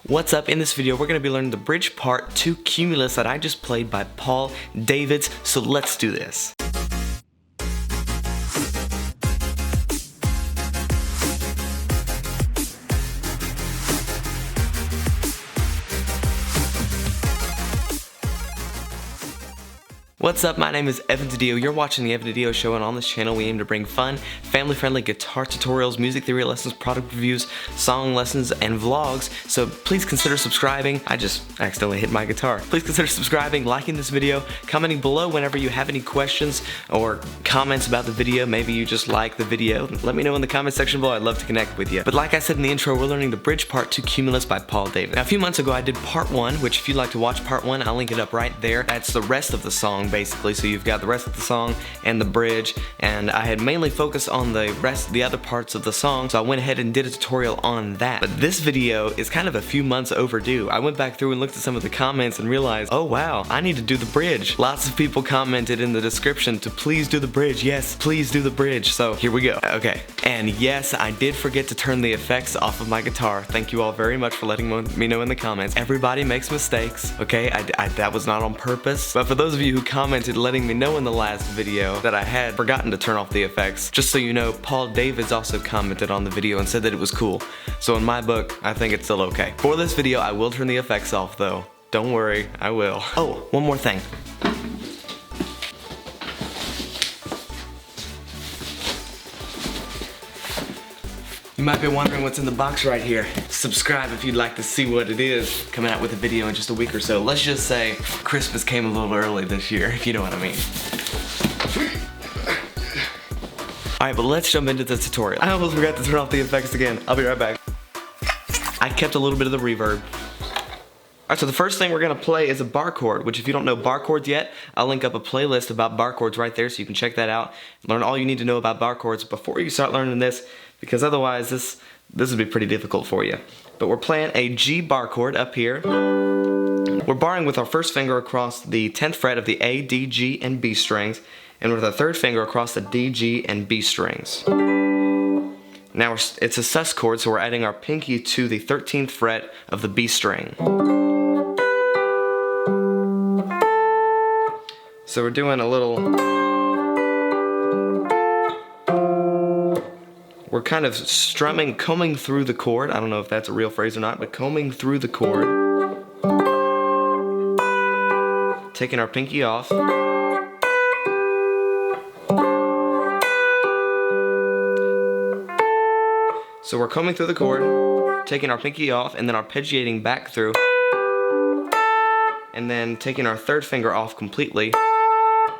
What's up? In this video we're going to be learning the bridge part to Cumulus that I just played by Paul Davids, so let's do this. What's up? My name is Evan DiDio. You're watching the Evan DiDio Show, and on this channel we aim to bring fun, family-friendly guitar tutorials, music theory lessons, product reviews, song lessons, and vlogs. So please consider subscribing. I just accidentally hit my guitar. Please consider subscribing, liking this video, commenting below whenever you have any questions or comments about the video. Maybe you just like the video. Let me know in the comment section below. I'd love to connect with you. But like I said in the intro, we're learning the bridge part to Cumulus by Paul Davids. Now a few months ago I did part 1, which if you'd like to watch part 1, I'll link it up right there. That's the rest of the song basically, so you've got the rest of the song and the bridge, and I had mainly focused on the other parts of the song, so I went ahead and did a tutorial on that. But this video is kind of a few months overdue. I went back through and looked at some of the comments and realized, oh wow, I need to do the bridge. Lots of people commented in the description to please do the bridge. Yes, please do the bridge. So here we go. Okay, and yes, I did forget to turn the effects off of my guitar. Thank you all very much for letting me know in the comments. Everybody makes mistakes, okay? That was not on purpose. But for those of you who commented letting me know in the last video that I had forgotten to turn off the effects, just so you know, Paul Davids also commented on the video and said that it was cool. So in my book, I think it's still okay. For this video, I will turn the effects off though. Don't worry, I will. Oh, one more thing. You might be wondering what's in the box right here. Subscribe if you'd like to see what it is. Coming out with a video in just a week or so. Let's just say Christmas came a little early this year, if you know what I mean. Alright, but let's jump into the tutorial. I almost forgot to turn off the effects again. I'll be right back. I kept a little bit of the reverb. Alright, so the first thing we're going to play is a bar chord, which if you don't know bar chords yet, I'll link up a playlist about bar chords right there so you can check that out. Learn all you need to know about bar chords before you start learning this, because otherwise this would be pretty difficult for you. But we're playing a G bar chord up here. We're barring with our first finger across the 10th fret of the A, D, G, and B strings, and with our third finger across the D, G, and B strings. Now it's a sus chord, so we're adding our pinky to the 13th fret of the B string. So we're doing a little... We're kind of strumming, combing through the chord. I don't know if that's a real phrase or not, but combing through the chord. Taking our pinky off. So we're combing through the chord, taking our pinky off, and then arpeggiating back through. And then taking our third finger off completely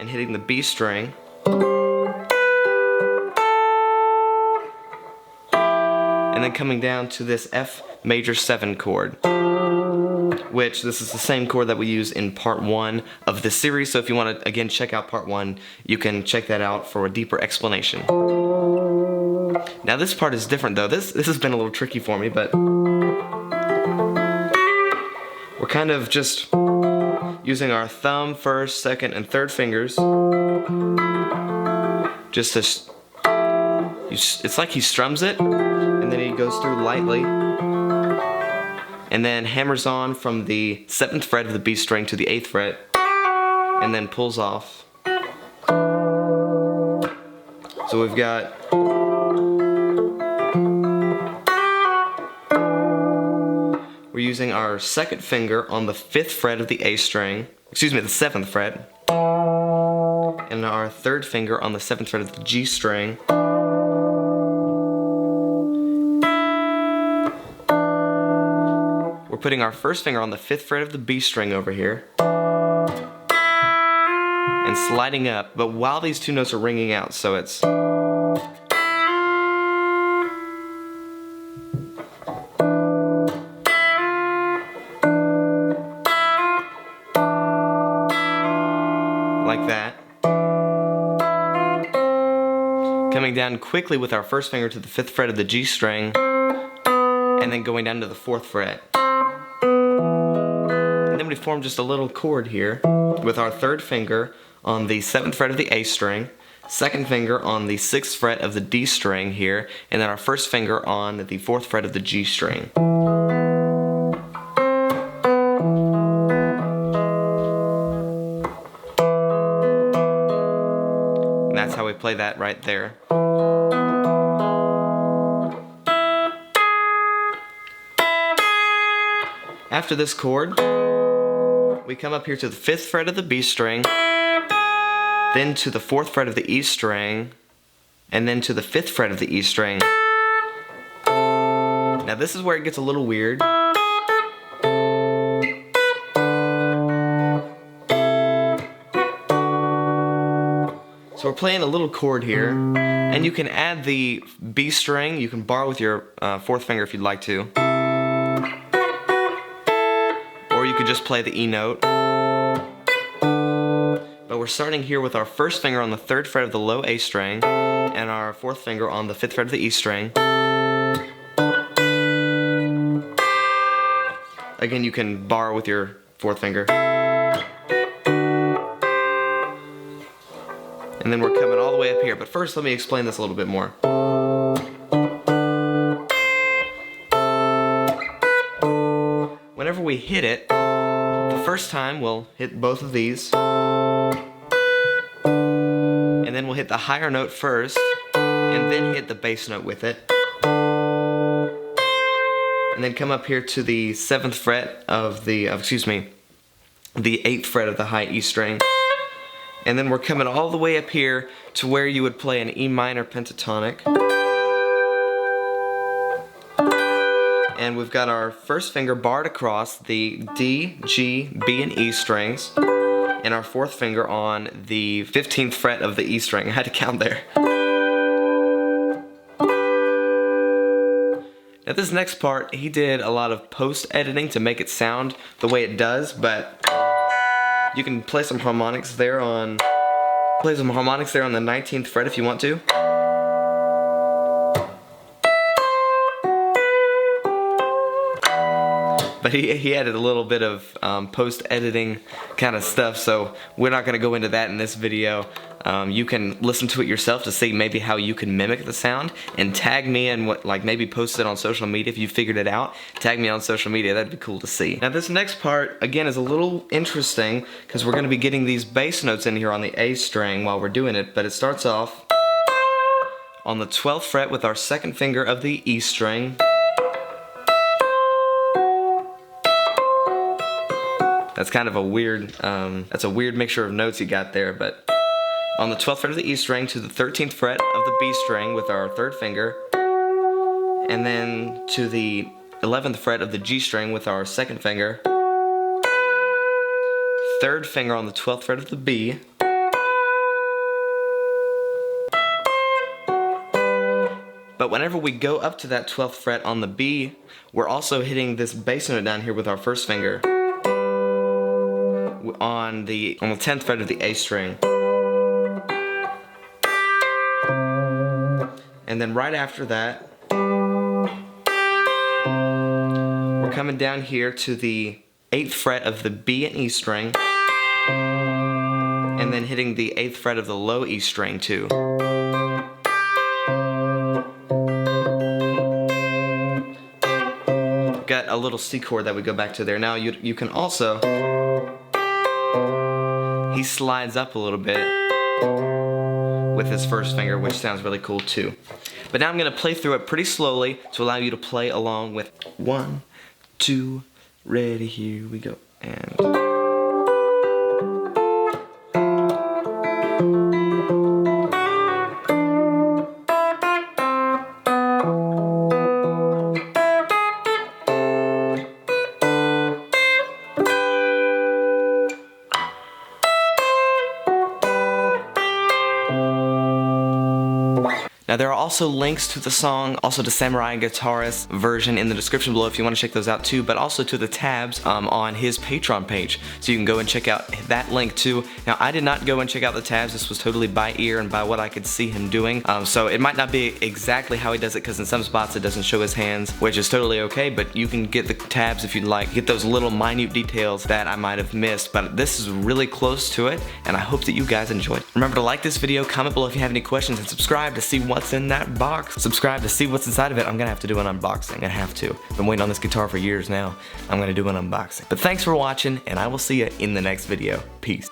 and hitting the B string. And then coming down to this F major 7 chord, which this is the same chord that we use in part 1 of this series, so if you want to again check out part 1, you can check that out for a deeper explanation. Now this part is different though. This has been a little tricky for me, but we're kind of just using our thumb, first, second, and third fingers just to it's like he strums it, and then he goes through lightly, and then hammers on from the 7th fret of the B string to the 8th fret, and then pulls off. So we've got... We're using our second finger on the 5th fret of the A string, excuse me, the 7th fret, and our third finger on the 7th fret of the G string. We're putting our first finger on the 5th fret of the B string over here and sliding up, but while these two notes are ringing out, so it's like that. Coming down quickly with our first finger to the 5th fret of the G string, and then going down to the 4th fret. And then we form just a little chord here with our third finger on the 7th fret of the A string, second finger on the 6th fret of the D string here, and then our first finger on the 4th fret of the G string. how we play that right there. After this chord, we come up here to the 5th fret of the B string, then to the 4th fret of the E string, and then to the 5th fret of the E string. Now this is where it gets a little weird. So we're playing a little chord here, and you can add the B string, you can bar with your 4th finger if you'd like to. Or you could just play the E note. But we're starting here with our 1st finger on the 3rd fret of the low A string, and our 4th finger on the 5th fret of the E string. Again, you can bar with your 4th finger. And then we're coming all the way up here. But first, let me explain this a little bit more. Whenever we hit it, the first time we'll hit both of these. And then we'll hit the higher note first, and then hit the bass note with it. And then come up here to the 7th fret of the, the 8th fret of the high E string. And then we're coming all the way up here to where you would play an E minor pentatonic. And we've got our 1st finger barred across the D, G, B, and E strings, and our 4th finger on the 15th fret of the E string. I had to count there. Now this next part, he did a lot of post-editing to make it sound the way it does, but you can play some harmonics there on the 19th fret if you want to. But he added a little bit of post-editing kind of stuff, so we're not going to go into that in this video. You can listen to it yourself to see maybe how you can mimic the sound, and tag me and maybe post it on social media if you figured it out. Tag me on social media, that'd be cool to see. Now this next part, again, is a little interesting because we're going to be getting these bass notes in here on the A string while we're doing it, but it starts off on the 12th fret with our 2nd finger of the E string. That's kind of a weird, that's a weird mixture of notes you got there, but on the 12th fret of the E string to the 13th fret of the B string with our 3rd finger, and then to the 11th fret of the G string with our 2nd finger, 3rd finger on the 12th fret of the B, but whenever we go up to that 12th fret on the B, we're also hitting this bass note down here with our 1st finger on the 10th fret of the A string. And then right after that, we're coming down here to the 8th fret of the B and E string, and then hitting the 8th fret of the low E string too. Got a little C chord that we go back to there. Now you can also, he slides up a little bit with his 1st finger, which sounds really cool too. But now I'm going to play through it pretty slowly to allow you to play along with 1, 2, ready, here we go. And now there are also links to the song, also to Samurai Guitarist version in the description below if you want to check those out too, but also to the tabs on his Patreon page, so you can go and check out that link too. Now I did not go and check out the tabs, this was totally by ear and by what I could see him doing, so it might not be exactly how he does it because in some spots it doesn't show his hands, which is totally okay, but you can get the tabs if you'd like, get those little minute details that I might have missed, but this is really close to it, and I hope that you guys enjoyed. Remember to like this video, comment below if you have any questions, and subscribe to see what's in that box. Subscribe to see what's inside of it. I'm gonna have to do an unboxing. I have to. Been waiting on this guitar for years now. I'm gonna do an unboxing. But thanks for watching, and I will see you in the next video. Peace.